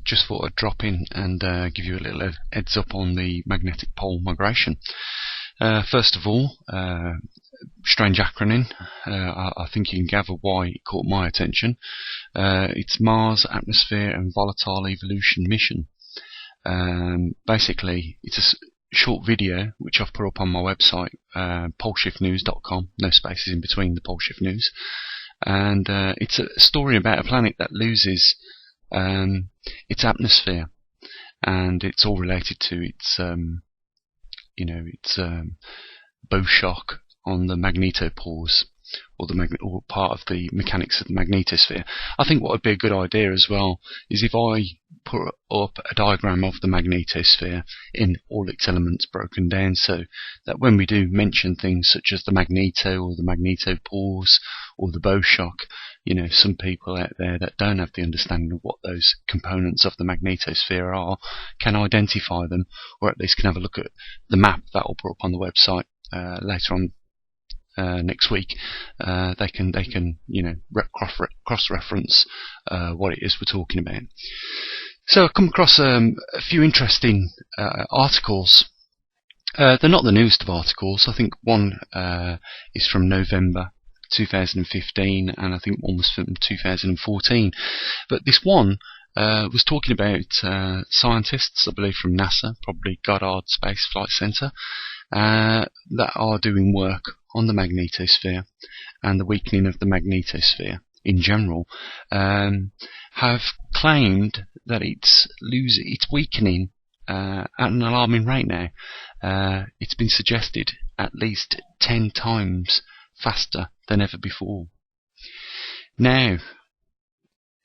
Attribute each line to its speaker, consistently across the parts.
Speaker 1: just thought I'd drop in and give you a little heads up on the magnetic pole migration. First of all, strange acronym. I think you can gather why it caught my attention. It's Mars Atmosphere and Volatile Evolution Mission. Basically, it's a short video which I've put up on my website, poleshiftnews.com, no spaces in between the Poleshift News, and it's a story about a planet that loses its atmosphere, and it's all related to its bow shock on the magnetopores, or part of the mechanics of the magnetosphere. I think what would be a good idea as well is if I put up a diagram of the magnetosphere in all its elements broken down, so that when we do mention things such as the magneto or the magnetopores or the bow shock, some people out there that don't have the understanding of what those components of the magnetosphere are can identify them, or at least can have a look at the map that I'll put up on the website later on next week. They can cross-reference what it is we're talking about. So I've come across a few interesting articles. They're not the newest of articles. I think one is from November 2015, and I think one was from 2014. But this one was talking about scientists, I believe from NASA, probably Goddard Space Flight Center, that are doing work on the magnetosphere and the weakening of the magnetosphere in general, have claimed that it's weakening at an alarming rate now. It's been suggested at least 10 times faster than ever before. Now,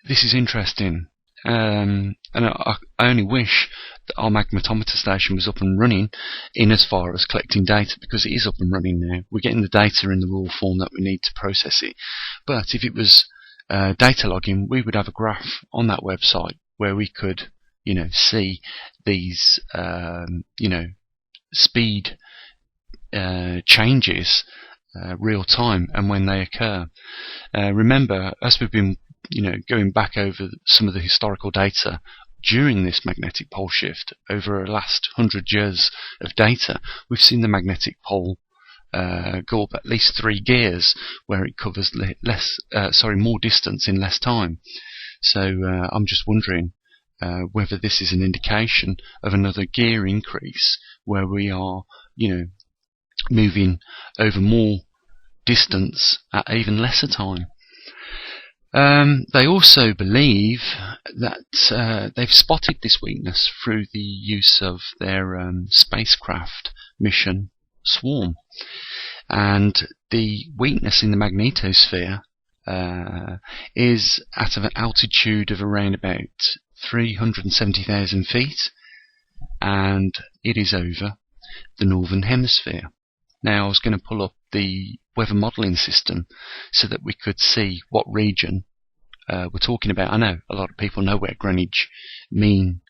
Speaker 1: this is interesting, and I only wish that our magnetometer station was up and running in as far as collecting data, because it is up and running now. We're getting the data in the raw form that we need to process it. But if it was data logging, we would have a graph on that website where we could see these speed changes real time and when they occur. Remember, as we've been going back over some of the historical data during this magnetic pole shift, over the last 100 years of data, we've seen the magnetic pole go up at least 3 gears, where it covers more distance in less time. So I'm just wondering whether this is an indication of another gear increase, where we are moving over more distance at even lesser time. They also believe that they've spotted this weakness through the use of their spacecraft mission Swarm, and the weakness in the magnetosphere is at an altitude of around about 370,000 feet, and it is over the northern hemisphere. Now, I was going to pull up the weather modelling system so that we could see what region we're talking about. I know a lot of people know where Greenwich Mean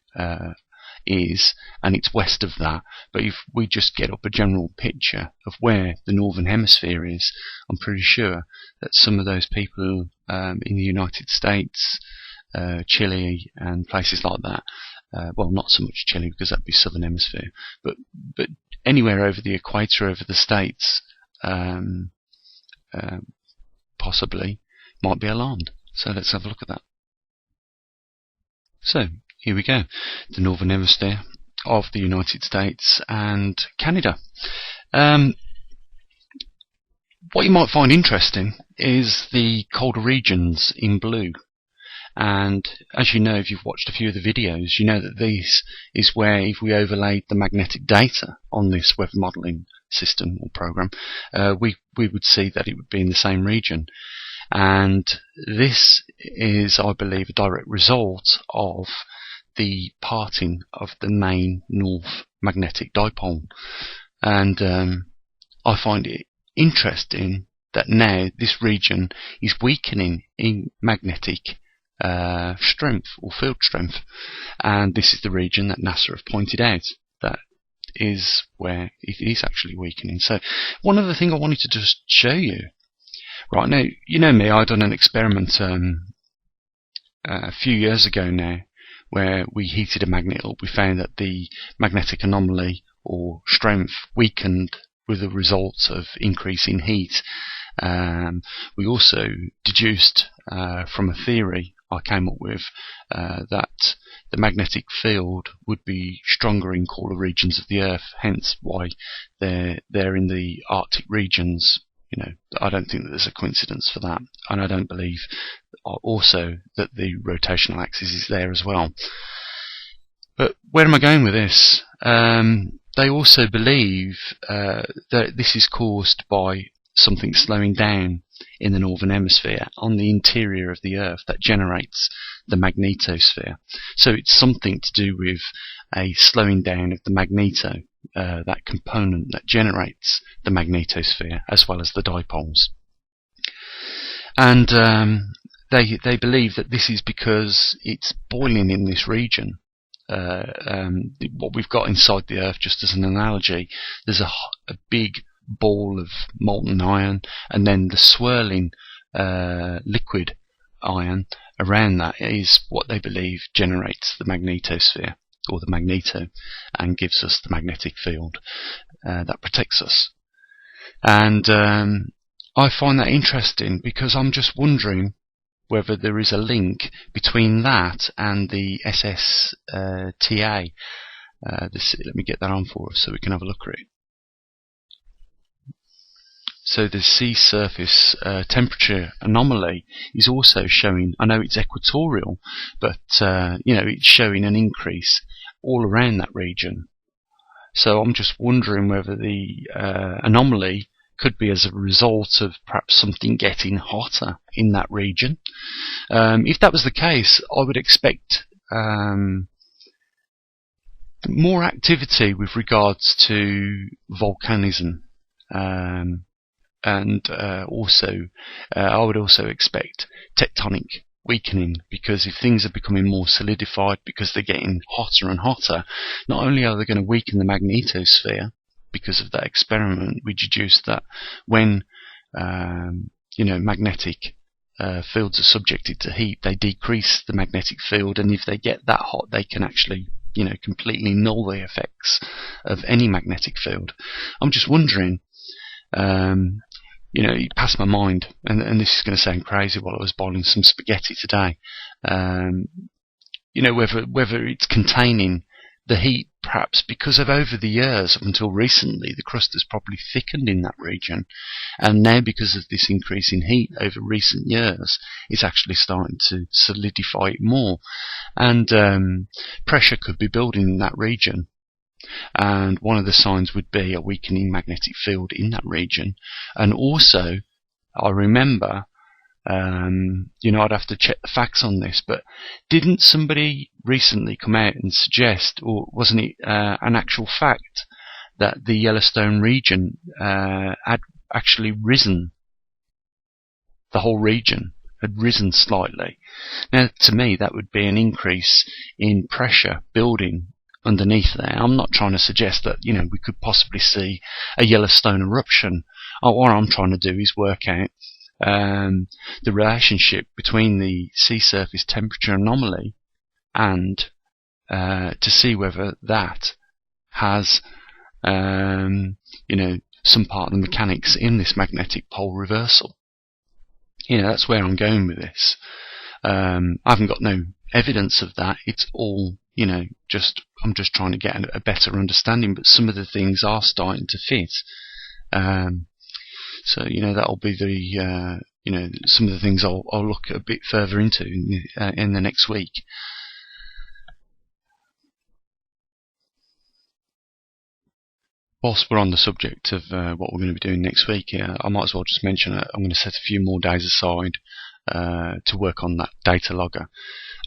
Speaker 1: is, and it's west of that, but if we just get up a general picture of where the northern hemisphere is, I'm pretty sure that some of those people in the United States, Chile and places like that, well, not so much Chile because that'd be southern hemisphere, but anywhere over the equator, over the States, possibly might be alarmed. So let's have a look at that. So here we go, the northern hemisphere of the United States and Canada. What you might find interesting is the colder regions in blue. And as you know, if you've watched a few of the videos, you know that this is where, if we overlaid the magnetic data on this weather modelling system or program, we would see that it would be in the same region. And this is, I believe, a direct result of the parting of the main north magnetic dipole. And I find it interesting that now this region is weakening in magnetic strength or field strength, and this is the region that NASA have pointed out that is where it is actually weakening. So one other thing I wanted to just show you right now, you know me, I'd done an experiment a few years ago now where we heated a magnet up, we found that the magnetic anomaly or strength weakened with a result of increase in heat. We also deduced from a theory I came up with that the magnetic field would be stronger in colder regions of the Earth, hence why they're in the Arctic regions. I don't think that there's a coincidence for that, and I don't believe also that the rotational axis is there as well. But where am I going with this? They also believe that this is caused by something slowing down in the northern hemisphere on the interior of the Earth that generates the magnetosphere. So it's something to do with a slowing down of the magneto, that component that generates the magnetosphere, as well as the dipoles. And they believe that this is because it's boiling in this region. What we've got inside the Earth, just as an analogy, there's a big ball of molten iron, and then the swirling liquid iron around that is what they believe generates the magnetosphere, or the magneto, and gives us the magnetic field that protects us. And I find that interesting because I'm just wondering whether there is a link between that and the SSTA. Let me get that on for us so we can have a look at it. So the sea surface temperature anomaly is also showing, I know it's equatorial, but it's showing an increase all around that region. So I'm just wondering whether the anomaly could be as a result of perhaps something getting hotter in that region. If that was the case, I would expect more activity with regards to volcanism. And also I would also expect tectonic weakening, because if things are becoming more solidified because they're getting hotter and hotter, not only are they going to weaken the magnetosphere, because of that experiment we deduced that when magnetic fields are subjected to heat, they decrease the magnetic field, and if they get that hot they can actually completely null the effects of any magnetic field. I'm just wondering, it passed my mind, and this is going to sound crazy, while I was boiling some spaghetti today, whether it's containing the heat, perhaps because of over the years, up until recently, the crust has probably thickened in that region, and now because of this increase in heat over recent years, it's actually starting to solidify it more, and pressure could be building in that region. And one of the signs would be a weakening magnetic field in that region. And also, I remember, I'd have to check the facts on this, but didn't somebody recently come out and suggest, or wasn't it an actual fact, that the Yellowstone region had actually risen? The whole region had risen slightly. Now, to me, that would be an increase in pressure building underneath there. I'm not trying to suggest that we could possibly see a Yellowstone eruption. What I'm trying to do is work out the relationship between the sea surface temperature anomaly and to see whether that has some part of the mechanics in this magnetic pole reversal. That's where I'm going with this. I haven't got no evidence of that. It's all I'm just trying to get a better understanding, but some of the things are starting to fit. So that'll be the some of the things I'll look a bit further into in the next week. Whilst we're on the subject of what we're going to be doing next week, I might as well just mention I'm going to set a few more days aside to work on that data logger.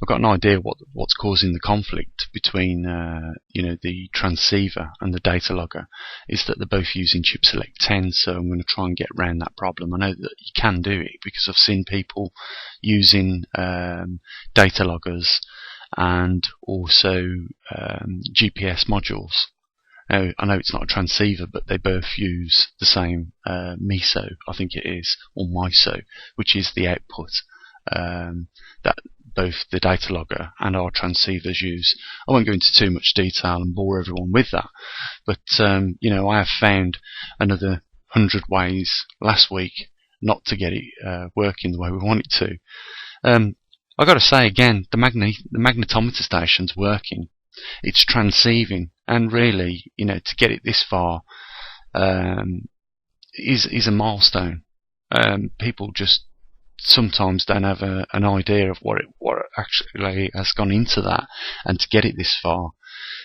Speaker 1: I've got an idea what's causing the conflict between the transceiver and the data logger is that they're both using chip select 10, so I'm going to try and get around that problem. I know that you can do it because I've seen people using data loggers and also GPS modules. Now, I know it's not a transceiver, but they both use the same MISO, I think it is, or MISO, which is the output that both the data logger and our transceivers use. I won't go into too much detail and bore everyone with that, but I have found another 100 ways last week not to get it working the way we want it to. I've got to say again, the magnetometer station's working. It's transceiving, and really, to get it this far is a milestone. People just sometimes don't have an idea of what actually has gone into that, and to get it this far.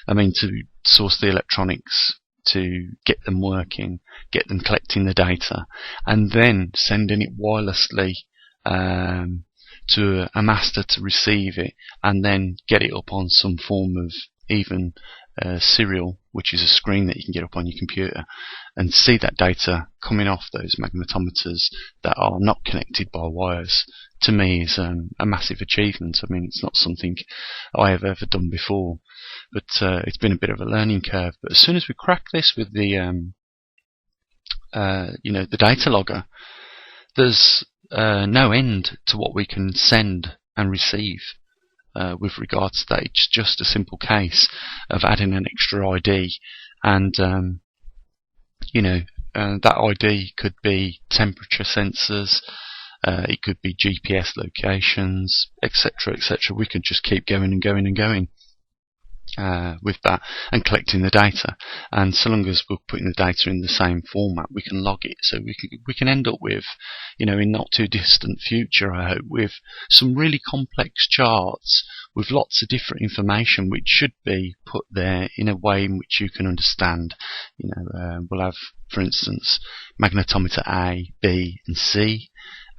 Speaker 1: I mean, to source the electronics, to get them working, get them collecting the data, and then sending it wirelessly to a master to receive it, and then get it up on some form of even serial, which is a screen that you can get up on your computer, and see that data coming off those magnetometers that are not connected by wires, to me is a massive achievement. I mean, it's not something I have ever done before, but it's been a bit of a learning curve. But as soon as we crack this with the the data logger, there's no end to what we can send and receive with regards to that. It's just a simple case of adding an extra ID, and that ID could be temperature sensors, it could be GPS locations, etc., etc. We could just keep going and going and going with that, and collecting the data. And so long as we're putting the data in the same format, we can log it. So we can end up with, in not too distant future, I hope, with some really complex charts with lots of different information, which should be put there in a way in which you can understand. We'll have, for instance, magnetometer A, B, and C,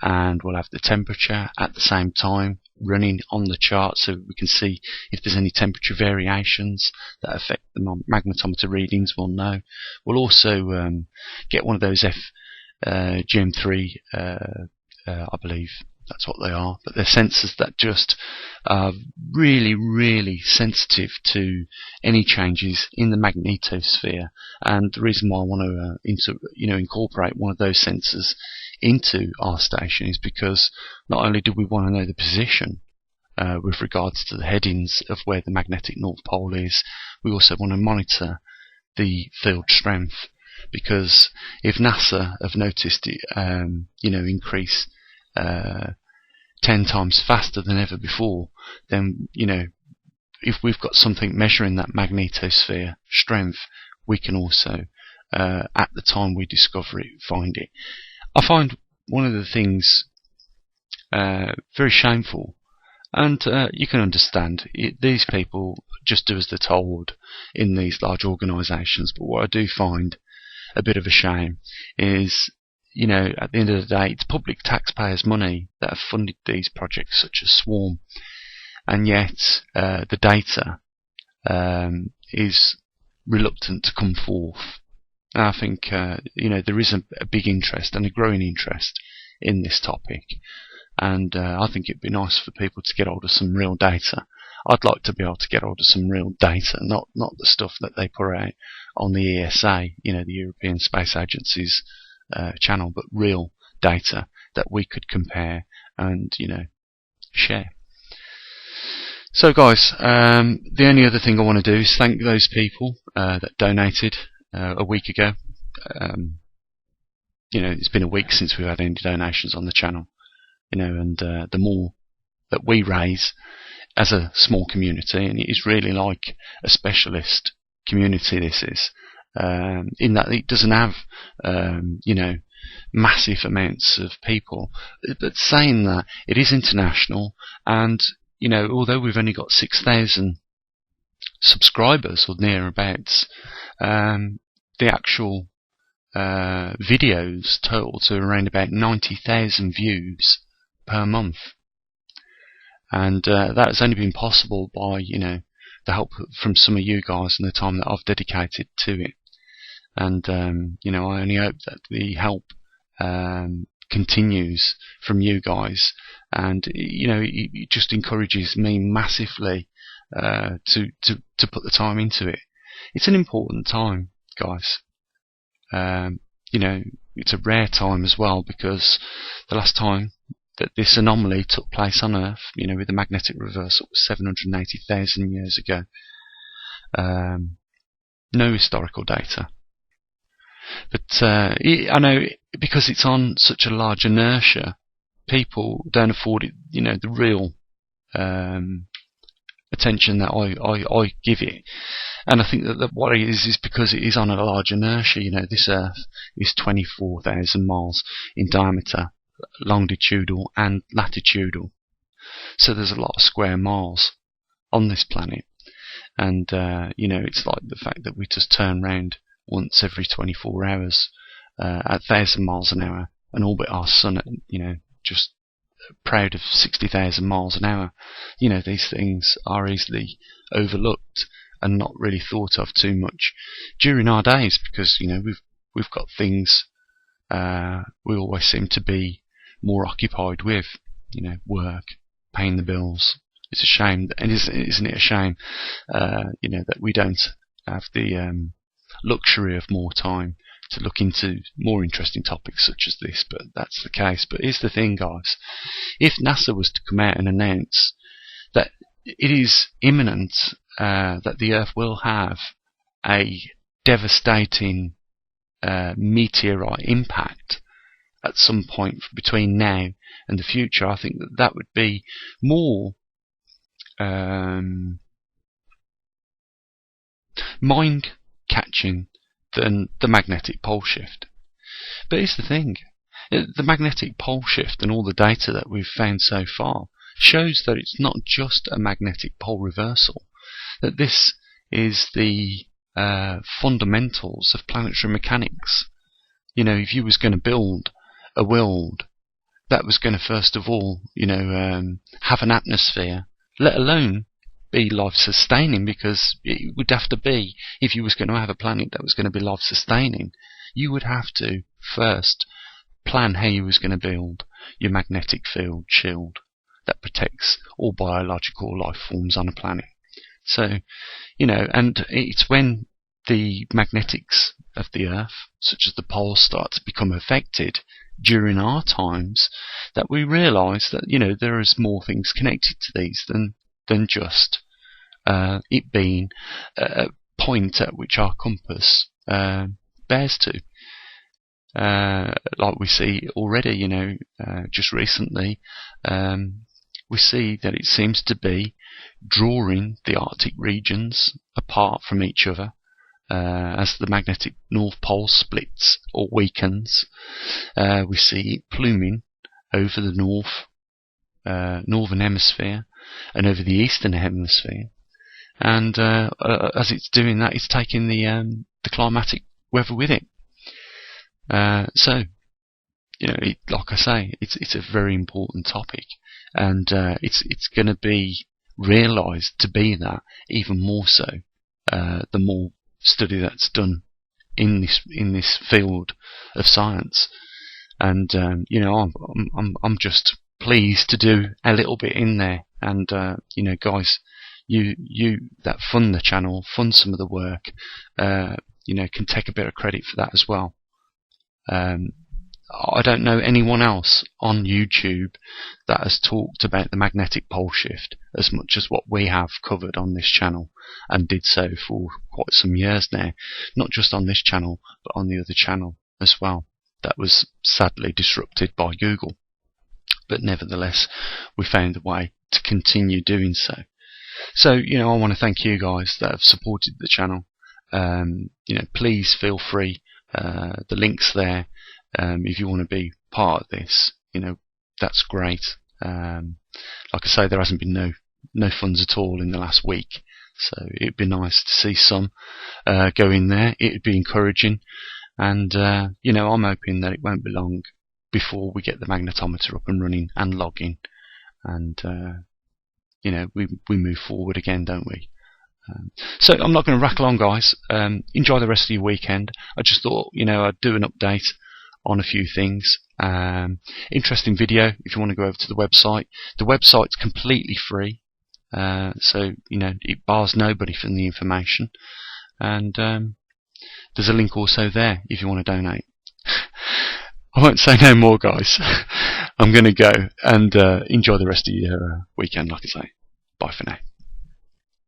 Speaker 1: and we'll have the temperature at the same time running on the chart, so we can see if there's any temperature variations that affect the magnetometer readings. We'll know. We'll also get one of those GM3, I believe that's what they are, but they're sensors that just are really, really sensitive to any changes in the magnetosphere. And the reason why I want to incorporate one of those sensors into our station is because not only do we want to know the position with regards to the headings of where the magnetic North Pole is, we also want to monitor the field strength, because if NASA have noticed it increase 10 times faster than ever before, then if we've got something measuring that magnetosphere strength, we can also at the time we discover it, find it. I find one of the things very shameful, and you can understand these people just do as they're told in these large organisations, but what I do find a bit of a shame is, at the end of the day, it's public taxpayers' money that have funded these projects such as Swarm, and yet the data is reluctant to come forth. And I think there is a big interest and a growing interest in this topic, and I think it'd be nice for people to get hold of some real data. I'd like to be able to get hold of some real data, not the stuff that they put out on the ESA, the European Space Agency's channel, but real data that we could compare and share. So guys, the only other thing I want to do is thank those people that donated a week ago. It's been a week since we've had any donations on the channel, and the more that we raise as a small community, and it is really like a specialist community, this is, in that it doesn't have massive amounts of people, but saying that, it is international, and although we've only got 6,000 subscribers or nearabouts, the actual videos total to around about 90,000 views per month, and that has only been possible by the help from some of you guys and the time that I've dedicated to it. And I only hope that the help continues from you guys, and it just encourages me massively to put the time into it. It's an important time, guys. It's a rare time as well, because the last time that this anomaly took place on Earth, with the magnetic reversal 780,000 years ago. No historical data. But I know because it's on such a large inertia, people don't afford it, the real attention that I give it. And I think that what it is because it is on a large inertia. This Earth is 24,000 miles in diameter, longitudinal and latitudinal. So there's a lot of square miles on this planet. And, it's like the fact that we just turn round once every 24 hours at 1,000 miles an hour and orbit our sun at, just proud of 60,000 miles an hour. These things are easily overlooked and not really thought of too much during our days because, we've got things we always seem to be more occupied with, work, paying the bills. It's a shame, and isn't it a shame, that we don't have the luxury of more time to look into more interesting topics such as this, but that's the case. But here's the thing, guys. If NASA was to come out and announce that it is imminent that the Earth will have a devastating meteorite impact at some point between now and the future, I think that would be more mind-catching than the magnetic pole shift. But here's the thing. The magnetic pole shift and all the data that we've found so far shows that it's not just a magnetic pole reversal, that this is the fundamentals of planetary mechanics. If you was going to build a world that was going to first of all, have an atmosphere, let alone be life-sustaining, because it would have to be, if you was going to have a planet that was going to be life-sustaining, you would have to first plan how you was going to build your magnetic field shield that protects all biological life forms on a planet. So, and it's when the magnetics of the Earth, such as the poles, start to become affected during our times, that we realise that, there is more things connected to these than just it being a point at which our compass bears to. Like we see already, just recently, we see that it seems to be drawing the Arctic regions apart from each other as the magnetic North Pole splits or weakens. We see it pluming over the northern hemisphere and over the eastern hemisphere, and as it's doing that, it's taking the climatic weather with it. So, like I say, it's a very important topic, and it's going to be realised to be that even more so the more study that's done in this field of science. And I'm just pleased to do a little bit in there. And guys, you that fund the channel, fund some of the work, can take a bit of credit for that as well. I don't know anyone else on YouTube that has talked about the magnetic pole shift as much as what we have covered on this channel, and did so for quite some years now. Not just on this channel, but on the other channel as well. That was sadly disrupted by Google. But nevertheless, we found a way to continue doing so. So, I want to thank you guys that have supported the channel. Please feel free. The link's there. If you want to be part of this, that's great. Like I say, there hasn't been no funds at all in the last week, so it'd be nice to see some go in there. It'd be encouraging, and I'm hoping that it won't be long before we get the magnetometer up and running and logging, and we move forward again, don't we? So I'm not going to rattle on, guys. Enjoy the rest of your weekend. I just thought, I'd do an update on a few things. Interesting video if you want to go over to the website. The website's completely free, so it bars nobody from the information, and there's a link also there if you want to donate. I won't say no more, guys. I'm going to go and enjoy the rest of your weekend, like I say. Bye for now.